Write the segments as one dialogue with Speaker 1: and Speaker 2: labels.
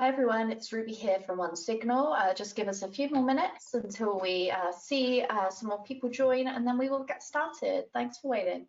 Speaker 1: Hi everyone, it's Ruby here from One Signal. Just give us a few more minutes until we see some more people join, and then we will get started. Thanks for waiting.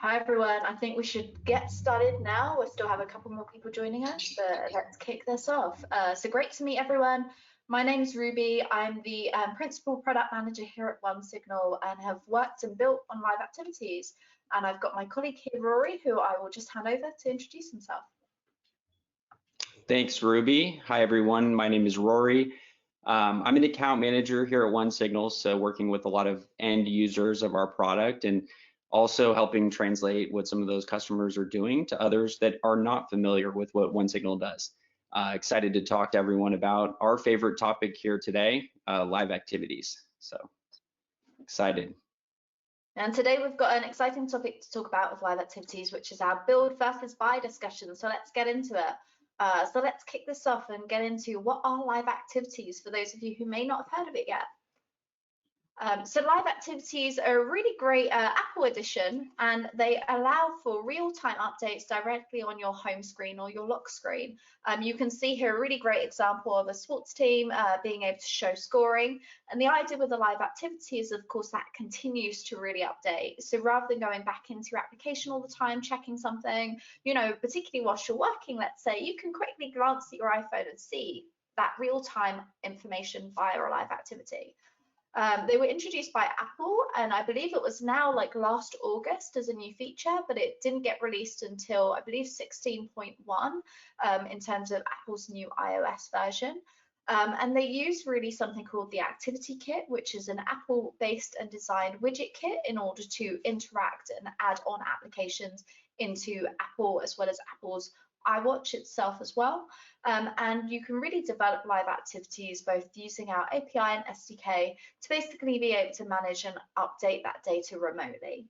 Speaker 1: Hi everyone, I think we should get started now. We still have a couple more people joining us, but let's kick this off. So great to meet everyone. My name is Ruby. I'm the Principal Product Manager here at One Signal and have worked and built on live activities. And I've got my colleague here, Rory, who I will just hand over to introduce himself.
Speaker 2: Thanks, Ruby. Hi, everyone. My name is Rory. I'm an account manager here at One Signal, so working with a lot of end users of our product and also helping translate what some of those customers are doing to others that are not familiar with what One Signal does. Excited to talk to everyone about our favorite topic here today, live activities. So excited.
Speaker 1: And today we've got an exciting topic to talk about with live activities, which is our build versus buy discussion. So let's get into it. So let's kick this off and get into what are live activities for those of you who may not have heard of it yet. So live activities are a really great Apple edition, and they allow for real-time updates directly on your home screen or your lock screen. You can see here a really great example of a sports team being able to show scoring. And the idea with the live activity is, of course, that continues to really update. So rather than going back into your application all the time, checking something, particularly whilst you're working, let's say, you can quickly glance at your iPhone and see that real-time information via a live activity. They were introduced by Apple, and I believe it was now like last August as a new feature, but it didn't get released until I believe 16.1 in terms of Apple's new iOS version. And they use really something called the Activity Kit, which is an Apple-based and designed widget kit in order to interact and add on applications into Apple as well as Apple's iWatch itself as well. And you can really develop live activities both using our API and SDK to basically be able to manage and update that data remotely.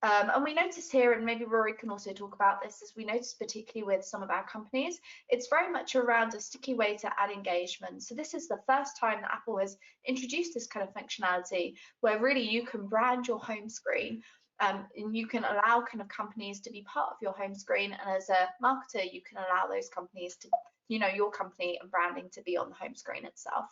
Speaker 1: And we notice here, and maybe Rory can also talk about this, as we notice particularly with some of our companies, it's very much around a sticky way to add engagement. So this is the first time that Apple has introduced this kind of functionality where really you can brand your home screen. And you can allow kind of companies to be part of your home screen, and as a marketer, you can allow those companies to, your company and branding to be on the home screen itself.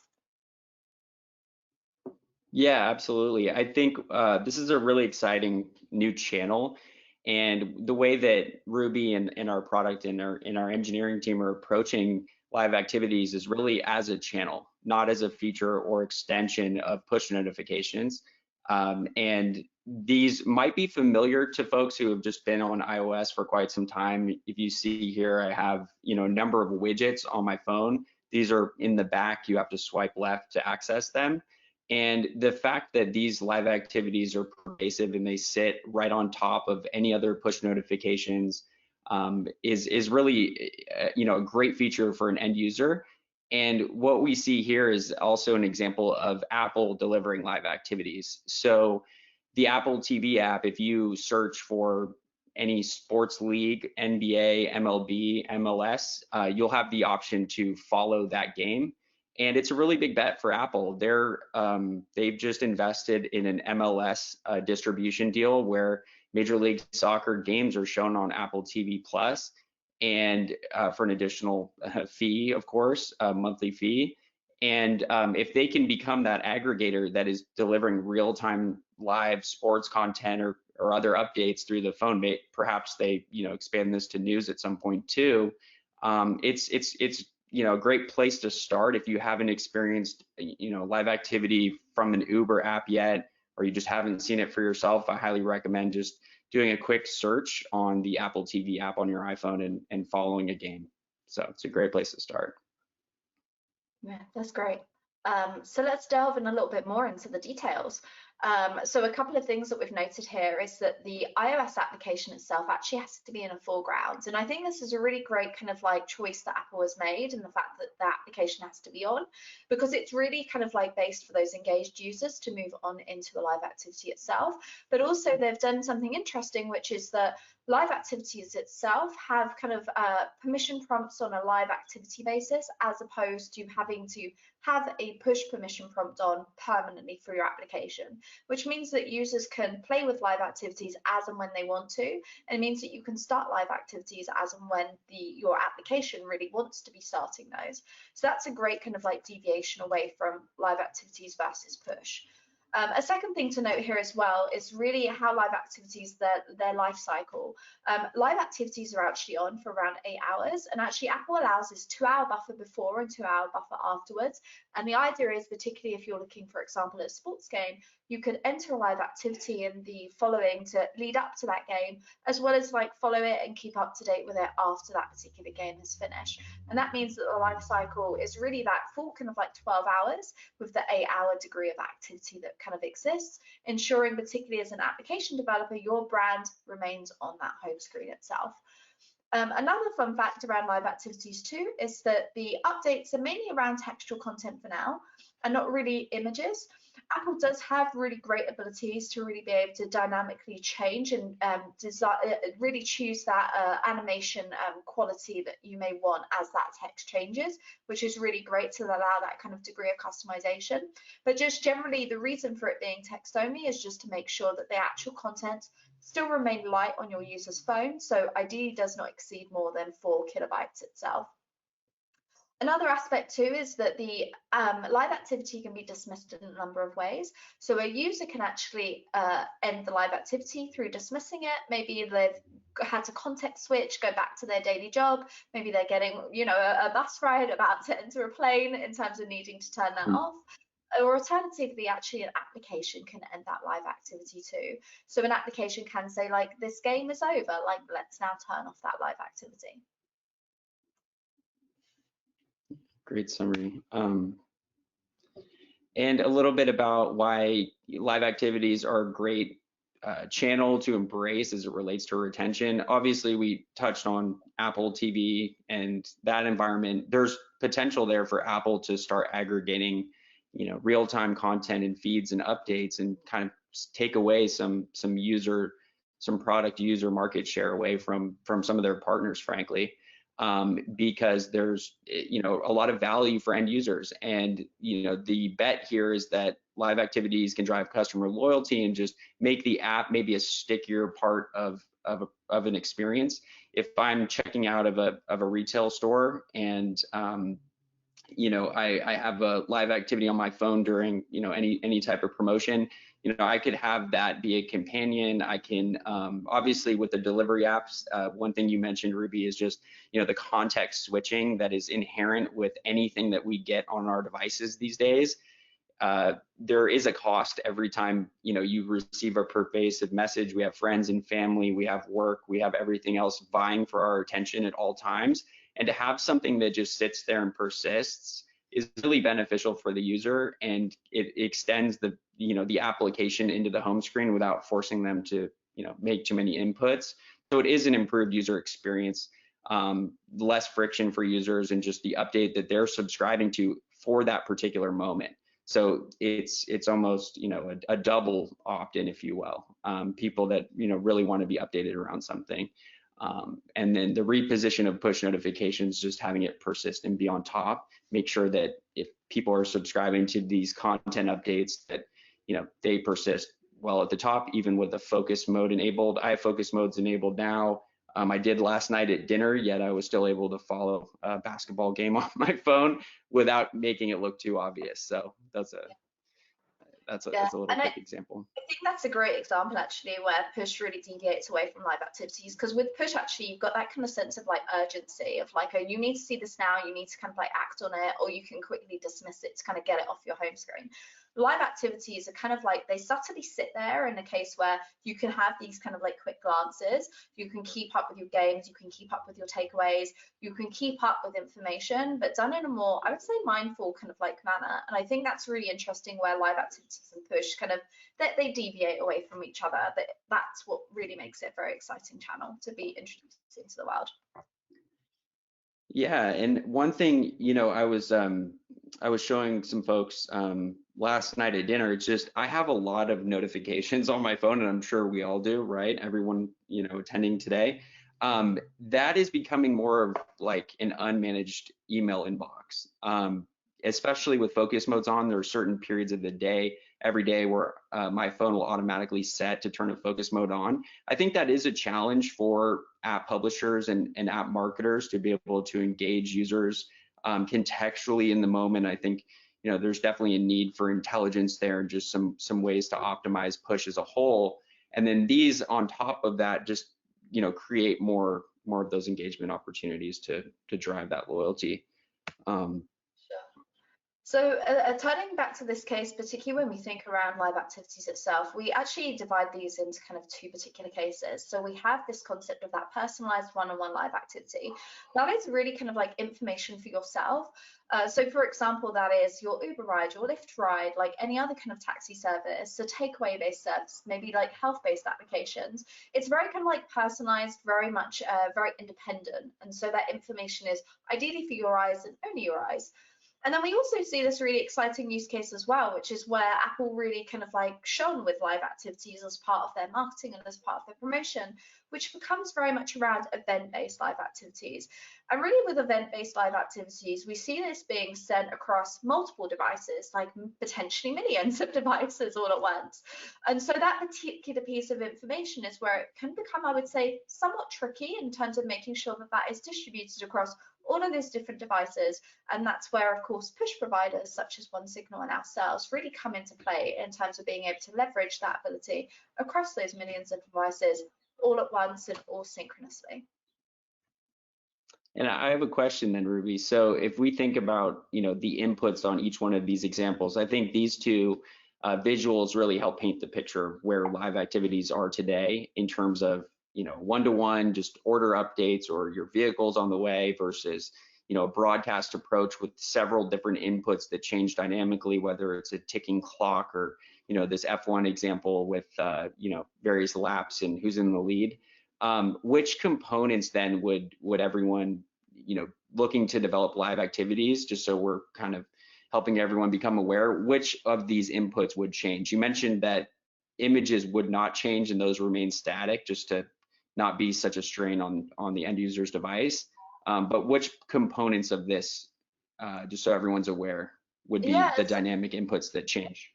Speaker 2: Yeah, absolutely. I think this is a really exciting new channel, and the way that Ruby and our product and our engineering team are approaching live activities is really as a channel, not as a feature or extension of push notifications. And these might be familiar to folks who have just been on iOS for quite some time. If you see here, I have a number of widgets on my phone. These are in the back. You have to swipe left to access them. And the fact that these live activities are pervasive and they sit right on top of any other push notifications is really a great feature for an end user. And what we see here is also an example of Apple delivering live activities. So the Apple TV app, if you search for any sports league, NBA, MLB, MLS, you'll have the option to follow that game. And it's a really big bet for Apple. They've just invested in an MLS distribution deal where Major League Soccer games are shown on Apple TV Plus, and for an additional fee, of course, a monthly fee. And if they can become that aggregator that is delivering real-time live sports content or other updates through the phone, perhaps they expand this to news at some point too. It's a great place to start if you haven't experienced, live activity from an Uber app yet, or you just haven't seen it for yourself. I highly recommend just doing a quick search on the Apple TV app on your iPhone and following a game. So it's a great place to start.
Speaker 1: Yeah, that's great. So let's delve in a little bit more into the details. So a couple of things that we've noted here is that the iOS application itself actually has to be in a foreground. And I think this is a really great kind of like choice that Apple has made, and the fact that the application has to be on, because it's really kind of like based for those engaged users to move on into the live activity itself. But also they've done something interesting, which is that live activities itself have kind of permission prompts on a live activity basis, as opposed to having to have a push permission prompt on permanently for your application, which means that users can play with live activities as and when they want to, and it means that you can start live activities as and when your application really wants to be starting those. So that's a great kind of like deviation away from live activities versus push. A second thing to note here as well is really how live activities, their life cycle. Live activities are actually on for around 8 hours, and actually Apple allows this 2-hour buffer before and 2-hour buffer afterwards. And the idea is, particularly if you're looking, for example, at a sports game, you could enter a live activity in the following to lead up to that game, as well as like follow it and keep up to date with it after that particular game has finished. And that means that the life cycle is really that full kind of like 12 hours with the 8-hour degree of activity that kind of exists, ensuring, particularly as an application developer, your brand remains on that home screen itself. Another fun fact around live activities too is that the updates are mainly around textual content for now and not really images. Apple does have really great abilities to really be able to dynamically change and really choose that animation quality that you may want as that text changes, which is really great to allow that kind of degree of customization. But just generally, the reason for it being text only is just to make sure that the actual content still remain light on your user's phone, so ideally does not exceed more than 4 kilobytes itself. Another aspect too is that the live activity can be dismissed in a number of ways. So a user can actually end the live activity through dismissing it. Maybe they've had to context switch, go back to their daily job. Maybe they're getting, a bus ride, about to enter a plane, in terms of needing to turn that off. Or alternatively, actually an application can end that live activity too. So an application can say, like, this game is over, like, let's now turn off that live activity.
Speaker 2: Great summary. And a little bit about why live activities are a great channel to embrace as it relates to retention. Obviously, we touched on Apple TV and that environment. There's potential there for Apple to start aggregating, real-time content and feeds and updates, and kind of take away some product user market share away from some of their partners, frankly. Because there's, a lot of value for end users. And, the bet here is that live activities can drive customer loyalty and just make the app maybe a stickier part of an experience. If I'm checking out of a retail store and, I have a live activity on my phone during, any type of promotion, I could have that be a companion. I can, obviously with the delivery apps, one thing you mentioned, Ruby, is just, the context switching that is inherent with anything that we get on our devices these days. There is a cost every time, you receive a pervasive message. We have friends and family, we have work, we have everything else vying for our attention at all times. And to have something that just sits there and persists is really beneficial for the user, and it extends the application into the home screen without forcing them to make too many inputs. So it is an improved user experience, less friction for users, and just the update that they're subscribing to for that particular moment. So it's almost a double opt-in, if you will. People that really want to be updated around something. And then the reposition of push notifications, just having it persist and be on top, make sure that if people are subscribing to these content updates, that they persist well at the top, even with the focus mode enabled. I have focus modes enabled now. I did last night at dinner, yet I was still able to follow a basketball game on my phone without making it look too obvious. So that's That's
Speaker 1: Yeah,
Speaker 2: a little
Speaker 1: and
Speaker 2: quick example.
Speaker 1: I think that's a great example actually where push really deviates away from live activities, because with push actually you've got that kind of sense of like urgency of like, oh, you need to see this now, you need to kind of like act on it, or you can quickly dismiss it to kind of get it off your home screen. Live activities are kind of like they subtly sit there in a case where you can have these kind of like quick glances, you can keep up with your games, you can keep up with your takeaways, you can keep up with information, but done in a more, I would say, mindful kind of like manner. And I think that's really interesting where live activities and push kind of that they deviate away from each other. That's what really makes it a very exciting channel to be introduced into the world.
Speaker 2: Yeah, and one thing, I was showing some folks last night at dinner. It's just I have a lot of notifications on my phone, and I'm sure we all do, right? Everyone, attending today. That is becoming more of like an unmanaged email inbox. Especially with focus modes on, there are certain periods of the day, every day, where my phone will automatically set to turn a focus mode on. I think that is a challenge for app publishers and app marketers to be able to engage users contextually in the moment. I think there's definitely a need for intelligence there and just some ways to optimize push as a whole. And then these on top of that just create more of those engagement opportunities to drive that loyalty.
Speaker 1: Sure. So turning back to this case, particularly when we think around live activities itself, we actually divide these into kind of two particular cases. So we have this concept of that personalized one-on-one live activity. That is really kind of like information for yourself. So for example, that is your Uber ride, your Lyft ride, like any other kind of taxi service, so takeaway-based service, maybe like health-based applications. It's very kind of like personalized, very much very independent. And so that information is ideally for your eyes and only your eyes. And then we also see this really exciting use case as well, which is where Apple really kind of like shone with live activities as part of their marketing and as part of their promotion, which becomes very much around event-based live activities. And really with event-based live activities, we see this being sent across multiple devices, like potentially millions of devices all at once. And so that particular piece of information is where it can become, I would say, somewhat tricky in terms of making sure that that is distributed across all of these different devices. And that's where, of course, push providers such as OneSignal and ourselves really come into play in terms of being able to leverage that ability across those millions of devices all at once and all synchronously.
Speaker 2: And I have a question then, Ruby. So if we think about, the inputs on each one of these examples, I think these two visuals really help paint the picture where live activities are today in terms of, one-to-one, just order updates or your vehicle's on the way versus, a broadcast approach with several different inputs that change dynamically, whether it's a ticking clock or, this F1 example with, various laps and who's in the lead. Which components then would everyone, looking to develop live activities, just so we're kind of helping everyone become aware, which of these inputs would change? You mentioned that images would not change and those remain static just to not be such a strain on the end user's device. But which components of this, just so everyone's aware, would be the
Speaker 1: Yes.
Speaker 2: dynamic inputs that change?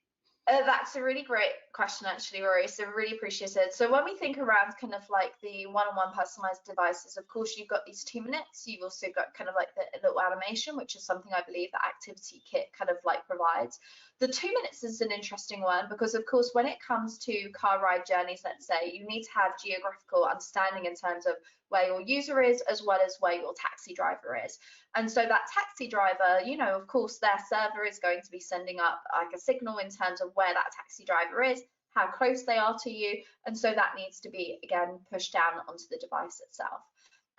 Speaker 1: That's a really great question, actually, Rory. So really appreciate it. So when we think around kind of like the one-on-one personalized devices, of course, you've got these 2 minutes. You've also got kind of like the little animation, which is something I believe that Activity Kit kind of like provides. The 2 minutes is an interesting one because, of course, when it comes to car ride journeys, let's say, you need to have geographical understanding in terms of where your user is as well as where your taxi driver is. And so that taxi driver, of course, their server is going to be sending up like a signal in terms of where that taxi driver is, how close they are to you. And so that needs to be, again, pushed down onto the device itself.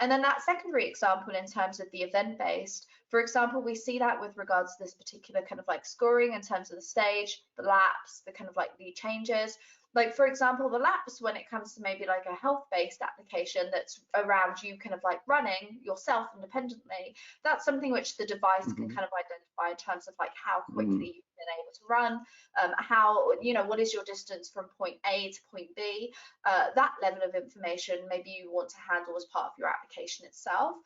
Speaker 1: And then that secondary example in terms of the event-based, for example, we see that with regards to this particular kind of like scoring in terms of the stage, the laps, the kind of like lead changes. Like, for example, the laps, when it comes to maybe like a health-based application that's around you kind of like running yourself independently, that's something which the device can kind of identify in terms of like how quickly you've been able to run, how, what is your distance from point A to point B, that level of information maybe you want to handle as part of your application itself.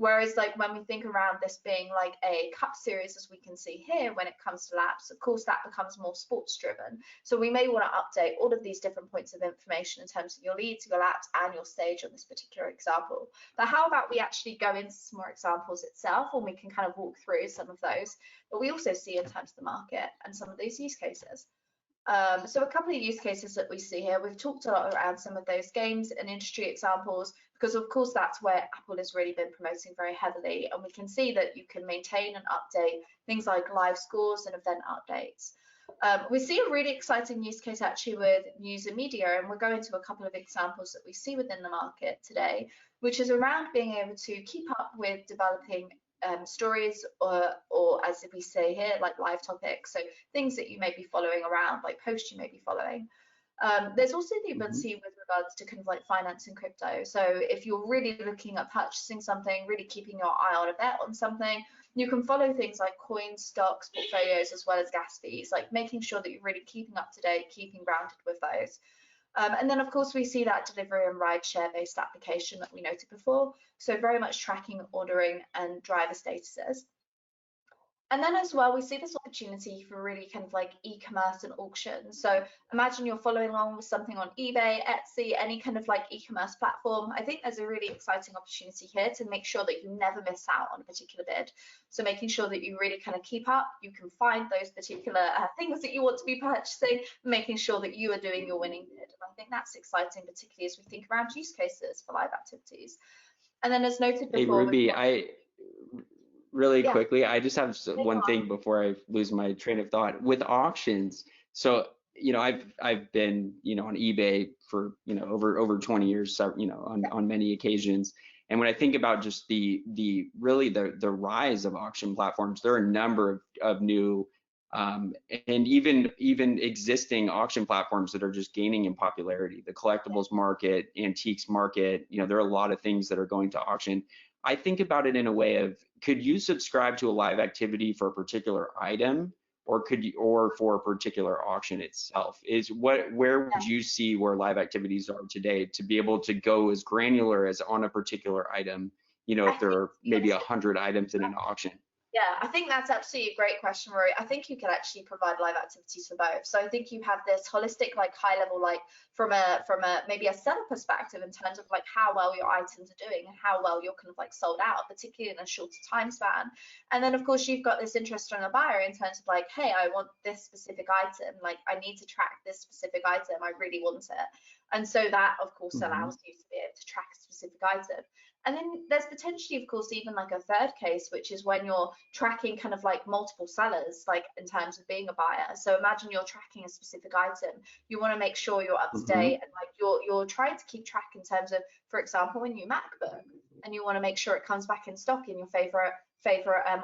Speaker 1: Whereas like when we think around this being like a cup series, as we can see here, when it comes to laps, of course, that becomes more sports driven. So we may want to update all of these different points of information in terms of your leads, your laps, and your stage on this particular example. But how about we actually go into some more examples itself, and we can kind of walk through some of those that we also see in terms of the market and some of these use cases. So a couple of use cases that we see here, we've talked a lot around some of those games and industry examples, because of course that's where Apple has really been promoting very heavily. And we can see that you can maintain and update things like live scores and event updates. We see a really exciting use case actually with news and media, and we'll go into a couple of examples that we see within the market today, which is around being able to keep up with developing stories or as we say here, like live topics, so things that you may be following around, like posts you may be following. There's also the ability with regards to kind of like finance and crypto. So if you're really looking at purchasing something, really keeping your eye on a bet on something, you can follow things like coins, stocks, portfolios, as well as gas fees, like making sure that you're really keeping up to date, keeping grounded with those. And then, of course, we see that delivery and ride share based application that we noted before. So very much tracking, ordering, and driver statuses. And then as well, we see this opportunity for really kind of like e-commerce and auctions. So imagine you're following along with something on eBay, Etsy, any kind of like e-commerce platform. I think there's a really exciting opportunity here to make sure that you never miss out on a particular bid. So making sure that you really kind of keep up, you can find those particular things that you want to be purchasing, making sure that you are doing your winning bid. And I think that's exciting, particularly as we think around use cases for live activities. And then as noted before,
Speaker 2: Hey, Ruby, really
Speaker 1: yeah.
Speaker 2: quickly, I just have one thing before I lose my train of thought with auctions. So, I've been, on eBay for, over 20 years, so, on many occasions. And when I think about just the rise of auction platforms, there are a number of new and even existing auction platforms that are just gaining in popularity. The collectibles market, antiques market, there are a lot of things that are going to auction. I think about it in a way of, could you subscribe to a live activity for a particular item, or for a particular auction itself? Where would you see where live activities are today to be able to go as granular as on a particular item, if there are maybe 100 items in an auction?
Speaker 1: Yeah, I think that's absolutely a great question, Rory. I think you can actually provide live activities for both. So I think you have this holistic, like high level, like from a maybe a seller perspective in terms of like how well your items are doing and how well you're kind of like sold out, particularly in a shorter time span. And then of course you've got this interest from a buyer in terms of like, hey, I want this specific item, like I need to track this specific item, I really want it. And so that of course allows you to be able to track a specific item. And then there's potentially, of course, even like a third case, which is when you're tracking kind of like multiple sellers, like in terms of being a buyer. So imagine you're tracking a specific item. You want to make sure you're up to date and like you're trying to keep track in terms of, for example, a new MacBook, and you want to make sure it comes back in stock in your favorite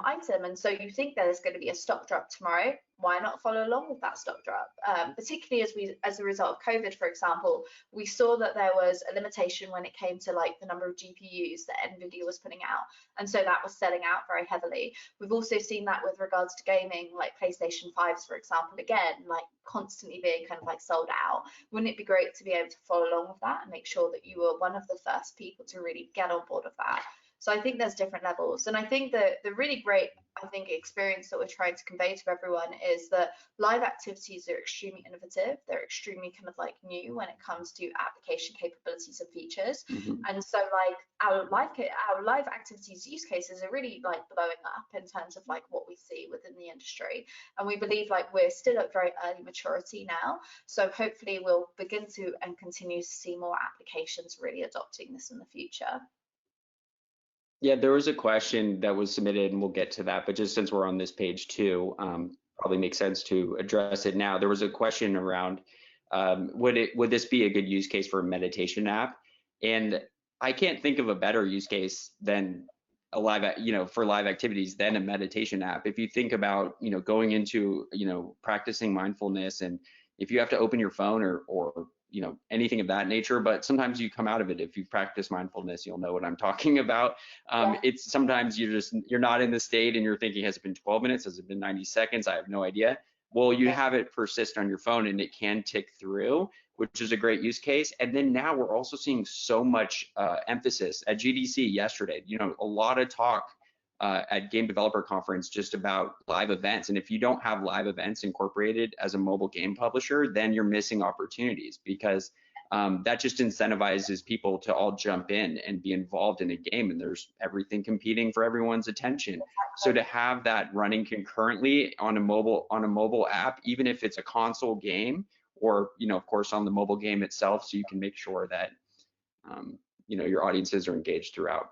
Speaker 1: item, and so you think there's going to be a stock drop tomorrow. Why not follow along with that stock drop? Particularly as a result of COVID, for example, we saw that there was a limitation when it came to like the number of GPUs that Nvidia was putting out, and so that was selling out very heavily. We've also seen that with regards to gaming, like PlayStation 5s, for example, again, like constantly being kind of like sold out. Wouldn't it be great to be able to follow along with that and make sure that you were one of the first people to really get on board with that? So I think there's different levels. And I think that the really great, experience that we're trying to convey to everyone is that live activities are extremely innovative. They're extremely kind of like new when it comes to application capabilities and features. And so like our live activities use cases are really like blowing up in terms of like what we see within the industry. And we believe like we're still at very early maturity now. So hopefully we'll begin to and continue to see more applications really adopting this in the future.
Speaker 2: Yeah, there was a question that was submitted, and we'll get to that, but just since we're on this page too, probably makes sense to address it now. There was a question around, would this be a good use case for a meditation app? And I can't think of a better use case than a for live activities than a meditation app. If you think about, going into, practicing mindfulness, and if you have to open your phone or anything of that nature, but sometimes you come out of it. If you've practiced mindfulness, you'll know what I'm talking about. It's sometimes you're not in the state and you're thinking, has it been 12 minutes? Has it been 90 seconds? I have no idea. Well, you have it persist on your phone and it can tick through, which is a great use case. And then now we're also seeing so much emphasis at GDC yesterday, a lot of talk at Game Developer Conference just about live events. And if you don't have live events incorporated as a mobile game publisher, then you're missing opportunities, because that just incentivizes people to all jump in and be involved in a game, and there's everything competing for everyone's attention. So to have that running concurrently on a mobile app, even if it's a console game, or of course on the mobile game itself, so you can make sure that your audiences are engaged throughout.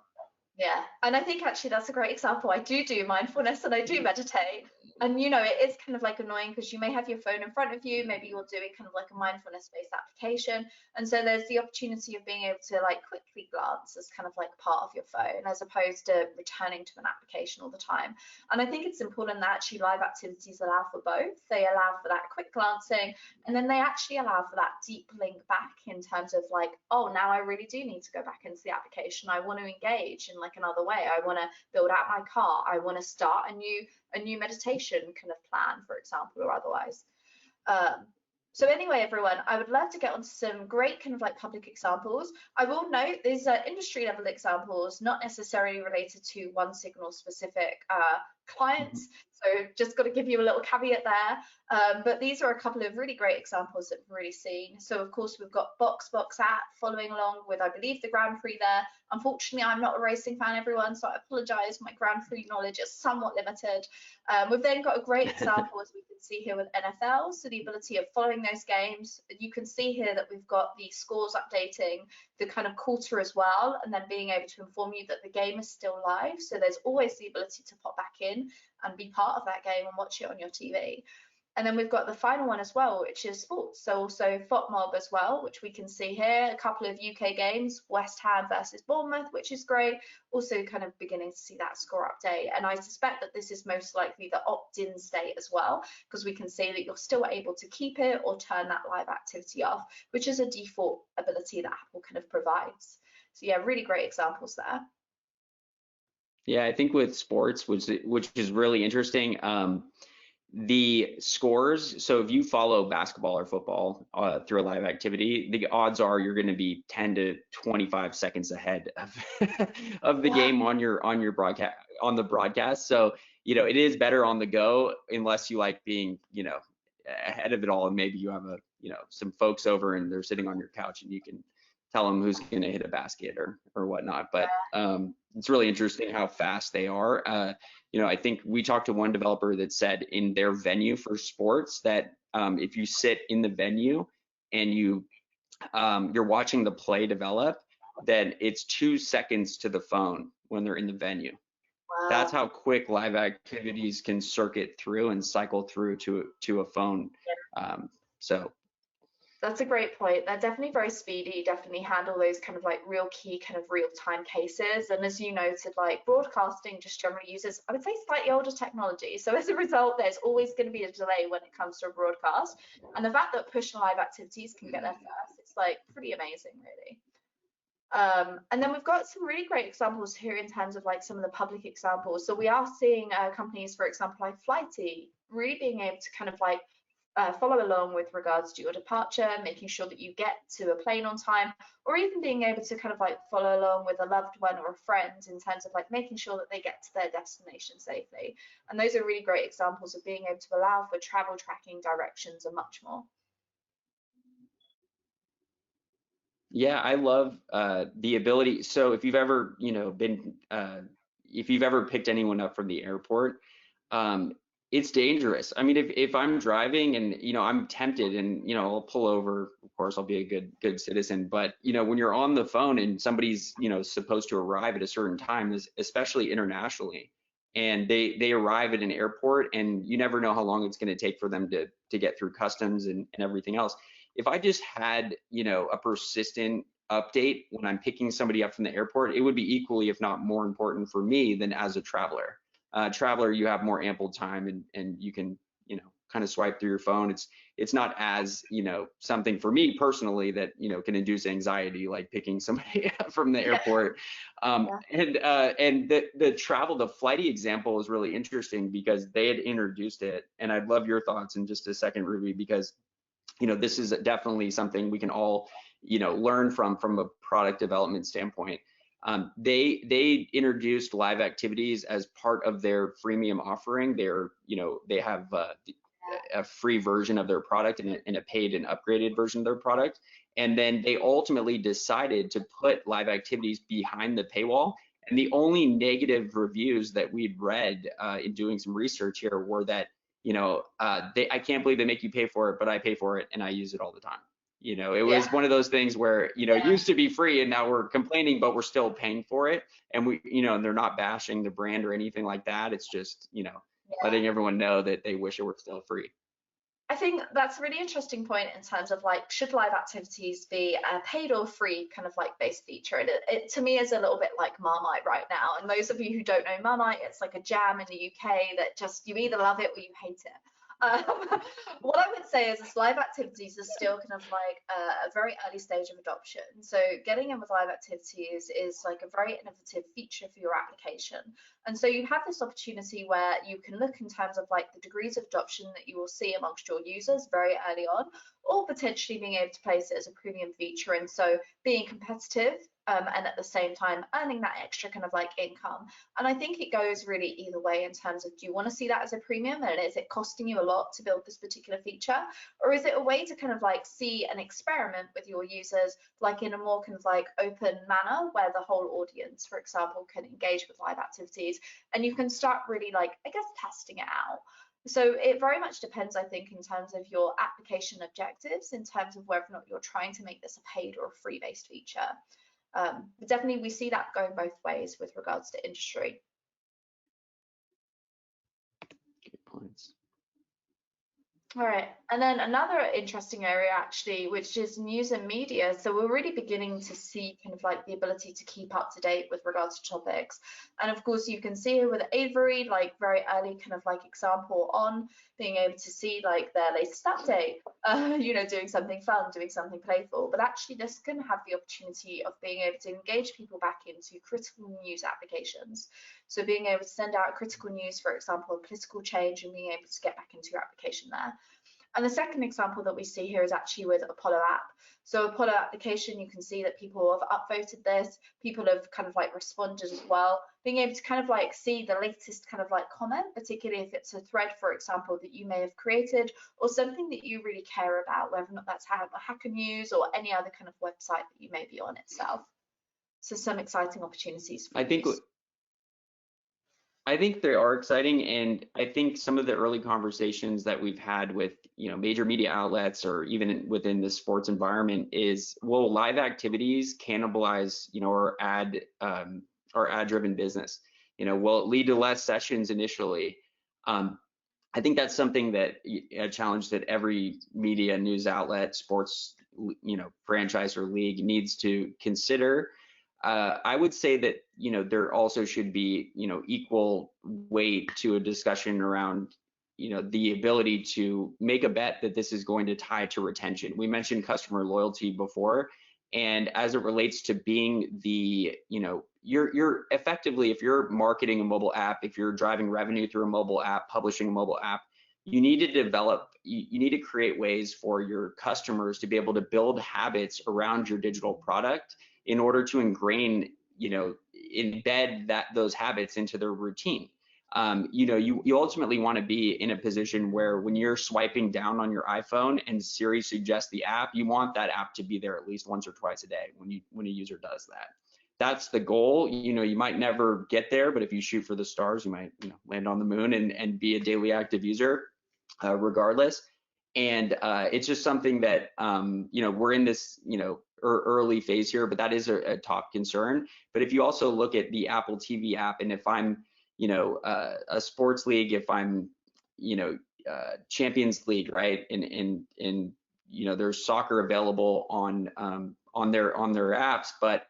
Speaker 1: Yeah, and I think actually that's a great example. I do mindfulness and I do meditate. And it is kind of like annoying because you may have your phone in front of you, maybe you're doing kind of like a mindfulness-based application. And so there's the opportunity of being able to like quickly glance as kind of like part of your phone as opposed to returning to an application all the time. And I think it's important that actually live activities allow for both. They allow for that quick glancing, and then they actually allow for that deep link back in terms of like, oh, now I really do need to go back into the application. I want to engage in like another way. I want to build out my car. I want to start a new meditation kind of plan, for example, or otherwise. So anyway, everyone, I would love to get onto some great kind of like public examples. I will note these are industry level examples, not necessarily related to one signal specific clients. So just got to give you a little caveat there. But these are a couple of really great examples that we've really seen. So of course we've got Box app following along with, I believe, the Grand Prix there. Unfortunately, I'm not a racing fan, everyone, so I apologize. My Grand Prix knowledge is somewhat limited. We've then got a great example, as we can see here, with NFL. So the ability of following those games. You can see here that we've got the scores updating the kind of quarter as well, and then being able to inform you that the game is still live. So there's always the ability to pop back in and be part of that game and watch it on your TV. And then we've got the final one as well, which is sports. So also FOTMOB as well, which we can see here, a couple of UK games, West Ham versus Bournemouth, which is great. Also kind of beginning to see that score update. And I suspect that this is most likely the opt-in state as well, because we can see that you're still able to keep it or turn that live activity off, which is a default ability that Apple kind of provides. So yeah, really great examples there.
Speaker 2: Yeah, I think with sports, which is really interesting, the scores. So if you follow basketball or football through a live activity, the odds are you're going to be 10 to 25 seconds ahead of the game on your broadcast, on the broadcast. So it is better on the go, unless you like being ahead of it all, and maybe you have some folks over and they're sitting on your couch and you can tell them who's going to hit a basket or whatnot. But it's really interesting how fast they are. I think we talked to one developer that said in their venue for sports that if you sit in the venue and you're watching the play develop, then it's 2 seconds to the phone when they're in the venue.
Speaker 1: Wow.
Speaker 2: That's how quick live activities can circuit through and cycle through to a phone. So
Speaker 1: that's a great point. They're definitely very speedy, definitely handle those kind of like real key kind of real-time cases. And as you noted, like broadcasting just generally uses, I would say, slightly older technology. So as a result, there's always going to be a delay when it comes to a broadcast. And the fact that push and live activities can get there first, it's like pretty amazing, really. And then we've got some really great examples here in terms of like some of the public examples. So we are seeing companies, for example, like Flighty, really being able to kind of like follow along with regards to your departure, making sure that you get to a plane on time, or even being able to kind of like follow along with a loved one or a friend in terms of like making sure that they get to their destination safely. And those are really great examples of being able to allow for travel tracking, directions, and much more.
Speaker 2: Yeah, I love the ability. So if you've ever, if you've ever picked anyone up from the airport, it's dangerous. I mean, if I'm driving and I'm tempted and I'll pull over. Of course, I'll be a good citizen. But when you're on the phone and somebody's supposed to arrive at a certain time, especially internationally, and they arrive at an airport and you never know how long it's going to take for them to get through customs and everything else. If I just had a persistent update when I'm picking somebody up from the airport, it would be equally, if not more important for me than as a traveler. Traveler, you have more ample time and you can kind of swipe through your phone. It's not as something for me personally that can induce anxiety, like picking somebody up from the airport. And the Flighty example is really interesting because they had introduced it, and I'd love your thoughts in just a second, Ruby, because this is definitely something we can all learn from a product development standpoint. They introduced live activities as part of their freemium offering. They have a free version of their product and a paid and upgraded version of their product. And then they ultimately decided to put live activities behind the paywall. And the only negative reviews that we'd read in doing some research here were that, I can't believe they make you pay for it, but I pay for it and I use it all the time. It
Speaker 1: Yeah.
Speaker 2: was one of those things where, it used to be free and now we're complaining, but we're still paying for it. And and they're not bashing the brand or anything like that. It's just, letting everyone know that they wish it were still free.
Speaker 1: I think that's a really interesting point in terms of like, should live activities be a paid or free kind of like base feature? And it to me is a little bit like Marmite right now. And those of you who don't know Marmite, it's like a jam in the UK that just, you either love it or you hate it. What I would say is live activities are still kind of like a very early stage of adoption. So getting in with live activities is like a very innovative feature for your application. And so you have this opportunity where you can look in terms of like the degrees of adoption that you will see amongst your users very early on, or potentially being able to place it as a premium feature. And so being competitive and at the same time earning that extra kind of like income. And I think it goes really either way in terms of, do you want to see that as a premium, and is it costing you a lot to build this particular feature, or is it a way to kind of like see and experiment with your users like in a more kind of like open manner where the whole audience, for example, can engage with live activities and you can start really like, I guess, testing it out. So it very much depends, I think, in terms of your application objectives, in terms of whether or not you're trying to make this a paid or a free based feature. But definitely we see that going both ways with regards to industry.
Speaker 2: Good points.
Speaker 1: All right, and then another interesting area actually, which is news and media. So we're really beginning to see kind of like the ability to keep up to date with regards to topics. And of course, you can see here with Avery, like very early kind of like example on being able to see like their latest update, doing something fun, doing something playful. But actually this can have the opportunity of being able to engage people back into critical news applications. So being able to send out critical news, for example, political change, and being able to get back into your application there. And the second example that we see here is actually with Apollo app. So Apollo application, you can see that people have upvoted this, people have kind of like responded as well, being able to kind of like see the latest kind of like comment, particularly if it's a thread, for example, that you may have created or something that you really care about, whether or not that's Hacker News or any other kind of website that you may be on itself. So some exciting opportunities for
Speaker 2: I think they are exciting, and I think some of the early conversations that we've had with major media outlets or even within the sports environment is, will live activities cannibalize our ad-driven business? Will it lead to less sessions initially? I think that's something a challenge that every media news outlet, sports franchise or league needs to consider. I would say that there also should be equal weight to a discussion around the ability to make a bet that this is going to tie to retention. We mentioned customer loyalty before, and as it relates to being the you're effectively, if you're marketing a mobile app, if you're driving revenue through a mobile app, publishing a mobile app, you need to develop, you need to create ways for your customers to be able to build habits around your digital product in order to embed those habits into their routine. You ultimately want to be in a position where when you're swiping down on your iPhone and Siri suggests the app, you want that app to be there at least once or twice a day when a user does that. That's the goal. You might never get there, but if you shoot for the stars, you might land on the moon and be a daily active user regardless. And it's just something that we're in this early phase here, but that is a top concern. But if you also look at the Apple TV app, and if I'm a sports league, if I'm Champions League, right, and there's soccer available on their apps, but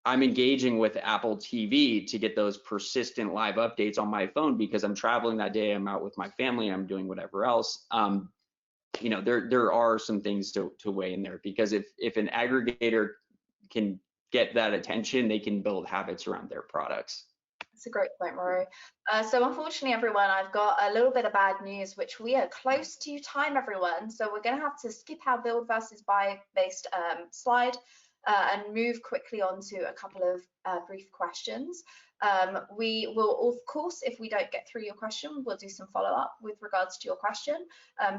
Speaker 2: I'm engaging with Apple TV to get those persistent live updates on my phone because I'm traveling that day, I'm out with my family, I'm doing whatever else. There are some things to weigh in there, because if an aggregator can get that attention, they can build habits around their products.
Speaker 1: That's a great point, Mauro. So unfortunately, everyone, I've got a little bit of bad news, which we are close to time, everyone. So we're going to have to skip our build versus buy based slide. and move quickly on to a couple of brief questions. We will, of course, if we don't get through your question, we'll do some follow-up with regards to your question.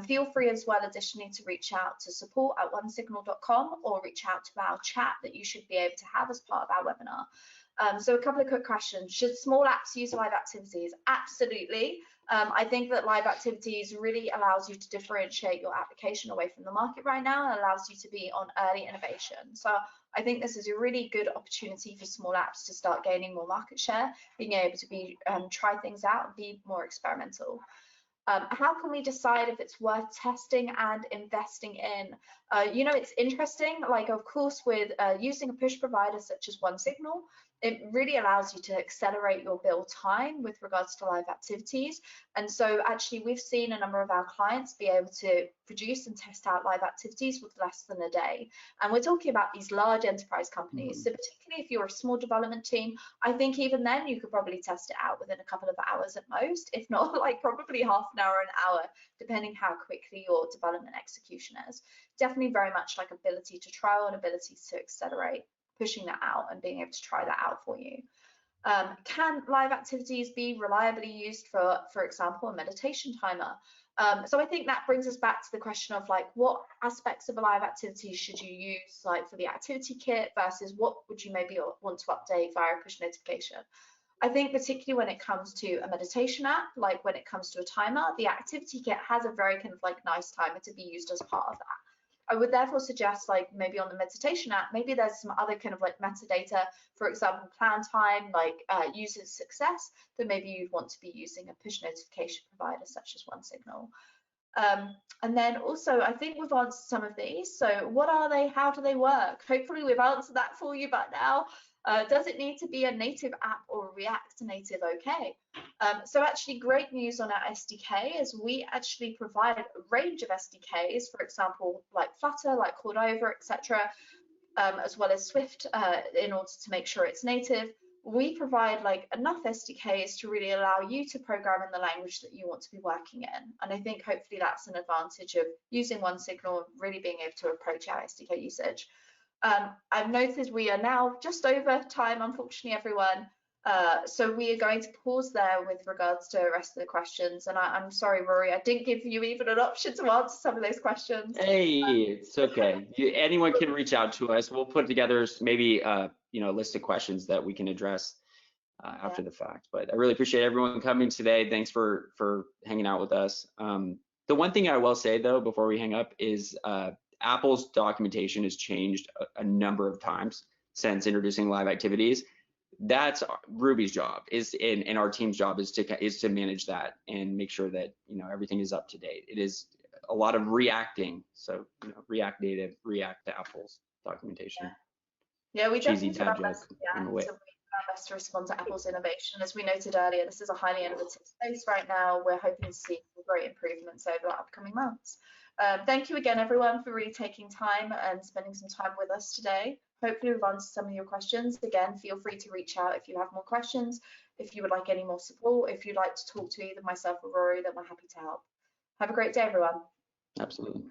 Speaker 1: Feel free as well, additionally, to reach out to support@onesignal.com or reach out to our chat that you should be able to have as part of our webinar. So a couple of quick questions. Should small apps use live activities? Absolutely. I think that live activities really allows you to differentiate your application away from the market right now and allows you to be on early innovation. So I think this is a really good opportunity for small apps to start gaining more market share, being able to be try things out and be more experimental. How can we decide if it's worth testing and investing in? You know, it's interesting, like, of course, with using a push provider such as OneSignal, it really allows you to accelerate your build time with regards to live activities. And so actually, we've seen a number of our clients be able to produce and test out live activities with less than a day. And we're talking about these large enterprise companies. So particularly if you're a small development team, I think even then you could probably test it out within a couple of hours at most, if not like probably half an hour, an hour, depending how quickly your development execution is. Definitely very much like ability to trial and ability to accelerate pushing that out and being able to try that out for you. Can live activities be reliably used for example, a meditation timer? So I think that brings us back to the question of like, what aspects of a live activity should you use, like for the activity kit versus what would you maybe want to update via push notification? I think particularly when it comes to a meditation app, like when it comes to a timer, the activity kit has a very kind of like nice timer to be used as part of that. I would therefore suggest like maybe on the meditation app, maybe there's some other kind of like metadata, for example, plan time, like user success, that maybe you'd want to be using a push notification provider such as OneSignal. And then also, I think we've answered some of these. So what are they? How do they work? Hopefully we've answered that for you by now. Does it need to be a native app or React Native? Okay. So actually great news on our SDK is we actually provide a range of SDKs, for example, like Flutter, like Cordova, etc., as well as Swift in order to make sure it's native. We provide like enough SDKs to really allow you to program in the language that you want to be working in. And I think hopefully that's an advantage of using OneSignal and really being able to approach our SDK usage. I've noted we are now just over time, unfortunately, everyone. So we are going to pause there with regards to the rest of the questions. And I'm sorry, Rory, I didn't give you even an option to answer some of those questions.
Speaker 2: Hey, it's okay. Anyone can reach out to us. We'll put together maybe you know, a list of questions that we can address after the fact. But I really appreciate everyone coming today. Thanks for hanging out with us. The one thing I will say though, before we hang up, is Apple's documentation has changed a number of times since introducing live activities. That's Ruby's job, and our team's job is to manage that and make sure that, you know, everything is up to date. It is a lot of reacting, so, you know, React Native, React to Apple's documentation.
Speaker 1: Yeah, we
Speaker 2: Cheesy
Speaker 1: definitely
Speaker 2: dad
Speaker 1: do our best,
Speaker 2: joke in a way.
Speaker 1: to our best to respond to Apple's innovation. As we noted earlier, this is a highly innovative space right now. We're hoping to see great improvements over the upcoming months. Thank you again, everyone, for really taking time and spending some time with us today. Hopefully we've answered some of your questions. Again, feel free to reach out if you have more questions, if you would like any more support, if you'd like to talk to either myself or Rory, then we're happy to help. Have a great day, everyone.
Speaker 2: Absolutely.